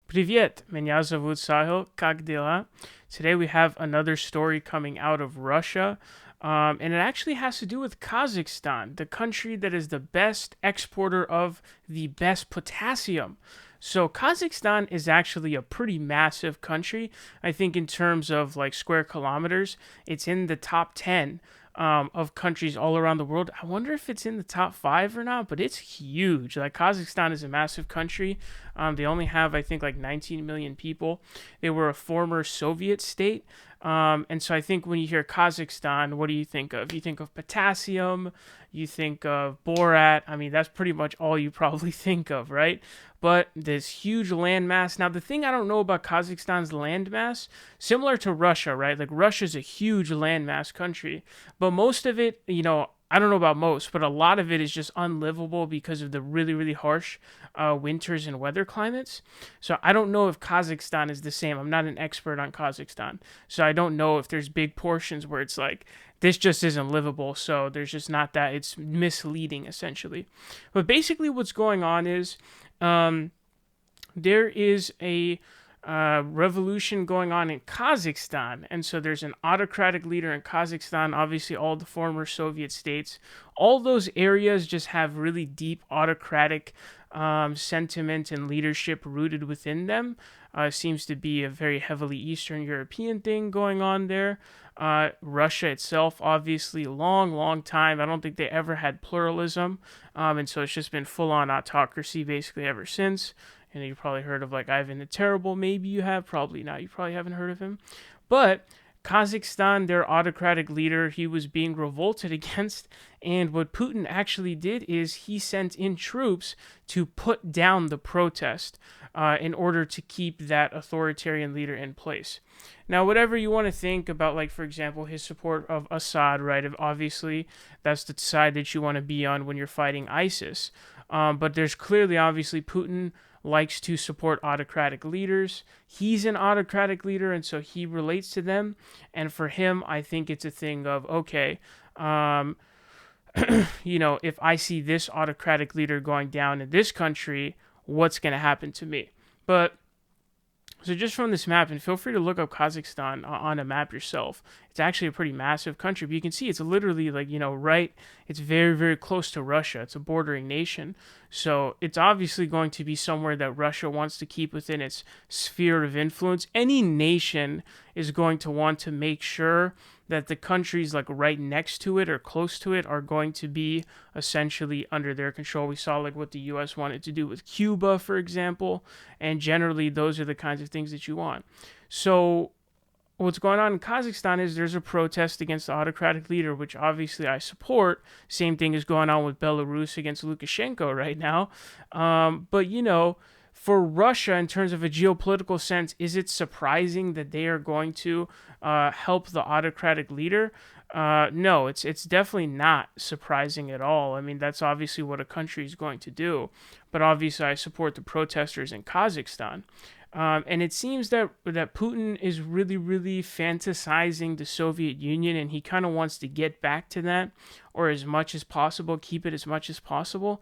Привет, меня зовут Sahil. Как дела? Today we have another story coming out of Russia, and it actually has to do with Kazakhstan, the country that is the best exporter of the best potassium. So Kazakhstan is actually a pretty massive country. I think in terms of like square kilometers, it's in the top 10 of countries all around the world. I wonder if it's in the top five or not, but it's huge. Like Kazakhstan is a massive country. They only have, I think, like 19 million people. They were a former Soviet state. And so I think when you hear Kazakhstan, what do you think of? You think of potassium, you think of Borat. I mean, that's pretty much all you probably think of, right? But this huge landmass. Now, the thing I don't know about Kazakhstan's landmass, similar to Russia, right? Like Russia's a huge landmass country, but most of it, I don't know about most, but a lot of it is just unlivable because of the really, really harsh winters and weather climates. So I don't know if Kazakhstan is the same. I'm not an expert on Kazakhstan. So I don't know if there's big portions where it's like, this just isn't livable. So there's just not that. It's misleading, essentially. But basically, what's going on is um, there is a revolution going on in Kazakhstan. And so there's an autocratic leader in Kazakhstan, obviously, all the former Soviet states. All those areas just have really deep autocratic sentiment and leadership rooted within them. Seems to be a very heavily Eastern European thing going on there. Russia itself, obviously, long, long time. I don't think they ever had pluralism. And so it's just been full on autocracy basically ever since. And you probably heard of like Ivan the Terrible. Maybe you have, probably not. You probably haven't heard of him. But Kazakhstan, their autocratic leader, he was being revolted against. And what Putin actually did is he sent in troops to put down the protest in order to keep that authoritarian leader in place. Now, whatever you want to think about, like, for example, his support of Assad, right? Obviously, that's the side that you want to be on when you're fighting ISIS. But there's clearly, obviously, Putin likes to support autocratic leaders. He's an autocratic leader, and so he relates to them. And for him, I think it's a thing of, okay, if I see this autocratic leader going down in this country, what's going to happen to me? But so just from this map, and feel free to look up Kazakhstan on a map yourself. It's actually a pretty massive country, but you can see it's literally like, right, it's very, very close to Russia. It's a bordering nation. So it's obviously going to be somewhere that Russia wants to keep within its sphere of influence. Any nation is going to want to make sure that the countries like right next to it or close to it are going to be essentially under their control. We saw like what the US wanted to do with Cuba, for example, and generally those are the kinds of things that you want. So what's going on in Kazakhstan is there's a protest against the autocratic leader, which obviously I support. Same thing is going on with Belarus against Lukashenko right now. But for Russia, in terms of a geopolitical sense, is it surprising that they are going to help the autocratic leader? No, it's definitely not surprising at all. I mean, that's obviously what a country is going to do. But obviously, I support the protesters in Kazakhstan. And it seems that Putin is really, really fantasizing the Soviet Union, and he kind of wants to get back to that, or as much as possible, keep it as much as possible.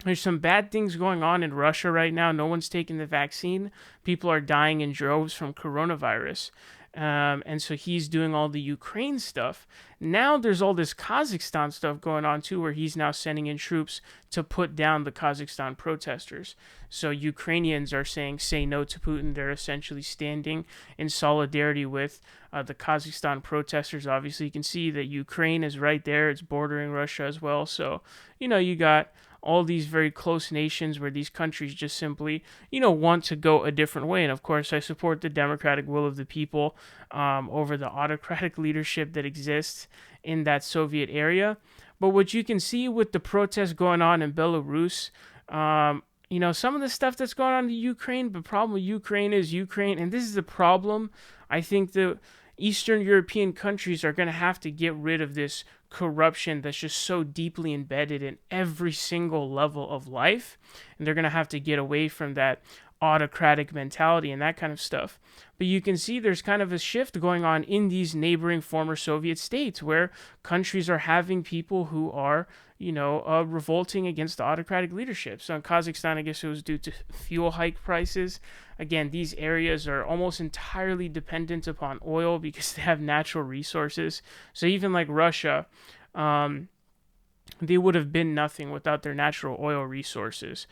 There's some bad things going on in Russia right now. No one's taking the vaccine. People are dying in droves from coronavirus. And so he's doing all the Ukraine stuff. Now there's all this Kazakhstan stuff going on too, where he's now sending in troops to put down the Kazakhstan protesters. So Ukrainians are saying, say no to Putin. They're essentially standing in solidarity with the Kazakhstan protesters. Obviously, you can see that Ukraine is right there. It's bordering Russia as well. So, you got all these very close nations where these countries just simply, want to go a different way. And of course, I support the democratic will of the people over the autocratic leadership that exists in that Soviet area. But what you can see with the protests going on in Belarus, some of the stuff that's going on in Ukraine, the problem with Ukraine is Ukraine, and this is the problem. I think the Eastern European countries are going to have to get rid of this corruption that's just so deeply embedded in every single level of life. And they're going to have to get away from that autocratic mentality and that kind of stuff. But you can see there's kind of a shift going on in these neighboring former Soviet states where countries are having people who are, revolting against the autocratic leadership. So in Kazakhstan, I guess it was due to fuel hike prices. Again, these areas are almost entirely dependent upon oil because they have natural resources. So even like Russia, they would have been nothing without their natural oil resources.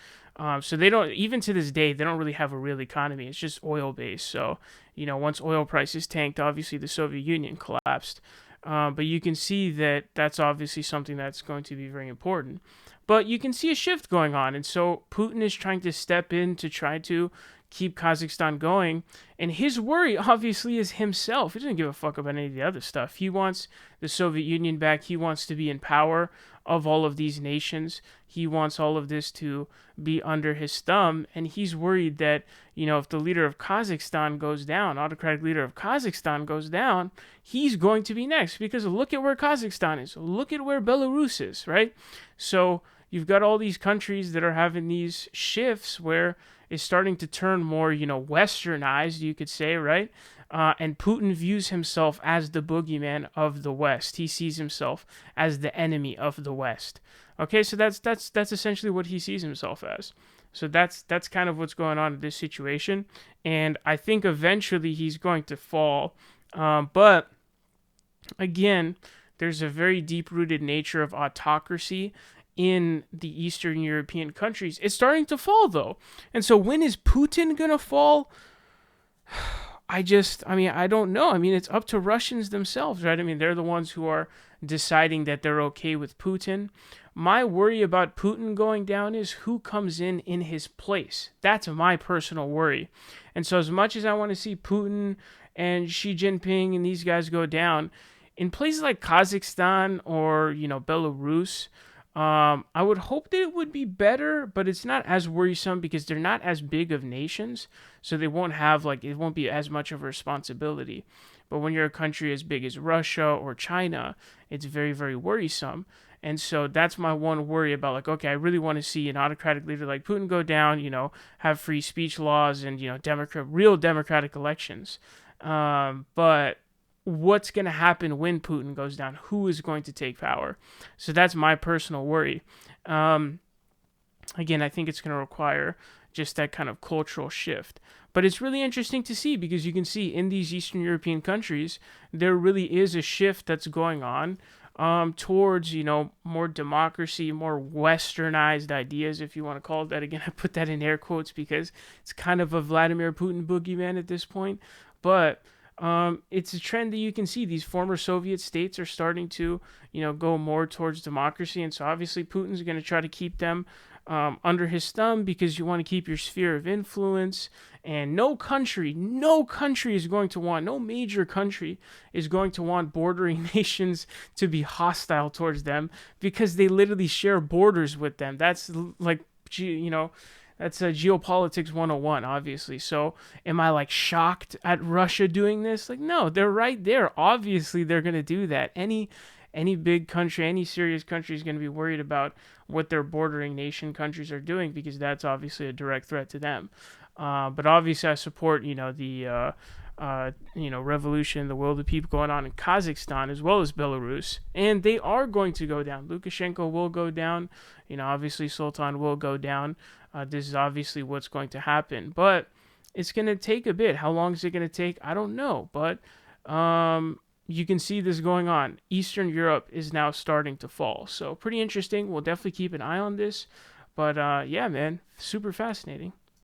So they don't, even to this day, they don't really have a real economy. It's just oil based. So, once oil prices tanked, obviously the Soviet Union collapsed. But you can see that that's obviously something that's going to be very important. But you can see a shift going on. And so Putin is trying to step in to try to keep Kazakhstan going. And his worry, obviously, is himself. He doesn't give a fuck about any of the other stuff. He wants the Soviet Union back. He wants to be in power of all of these nations. He wants all of this to be under his thumb. And he's worried that, if the leader of Kazakhstan goes down, autocratic leader of Kazakhstan goes down, he's going to be next. Because look at where Kazakhstan is. Look at where Belarus is, right? So you've got all these countries that are having these shifts where it's starting to turn more, westernized, you could say, right? And Putin views himself as the boogeyman of the West. He sees himself as the enemy of the West. Okay, so that's essentially what he sees himself as. So that's kind of what's going on in this situation. And I think eventually he's going to fall. But again, there's a very deep-rooted nature of autocracy in the Eastern European countries. It's starting to fall, though. And so when is Putin going to fall? I don't know. It's up to Russians themselves, right? They're the ones who are deciding that they're okay with Putin. My worry about Putin going down is who comes in his place. That's my personal worry. And so as much as I want to see Putin and Xi Jinping and these guys go down, in places like Kazakhstan or, Belarus, I would hope that it would be better, but it's not as worrisome because they're not as big of nations, so they won't have, it won't be as much of a responsibility. But when you're a country as big as Russia or China, it's very, very worrisome. And so that's my one worry about, okay, I really want to see an autocratic leader like Putin go down, have free speech laws and, real democratic elections. But what's going to happen when Putin goes down? Who is going to take power? So that's my personal worry. Again, I think it's going to require just that kind of cultural shift. But it's really interesting to see because you can see in these Eastern European countries, there really is a shift that's going on towards, more democracy, more westernized ideas, if you want to call it that. Again, I put that in air quotes because it's kind of a Vladimir Putin boogeyman at this point. But it's a trend that you can see. These former Soviet states are starting to, go more towards democracy. And so obviously Putin's going to try to keep them under his thumb because you want to keep your sphere of influence. And no country is going to want, no major country is going to want bordering nations to be hostile towards them because they literally share borders with them. That's that's geopolitics 101, obviously. So am I shocked at Russia doing this? No, they're right there. Obviously, they're going to do that. Any big country, any serious country is going to be worried about what their bordering nation countries are doing because that's obviously a direct threat to them. But obviously, I support, the revolution, the will of the people going on in Kazakhstan as well as Belarus. And they are going to go down. Lukashenko will go down. Obviously, Sultan will go down. This is obviously what's going to happen. But it's going to take a bit. How long is it going to take? I don't know. But you can see this going on. Eastern Europe is now starting to fall. So pretty interesting. We'll definitely keep an eye on this. But yeah, man, super fascinating.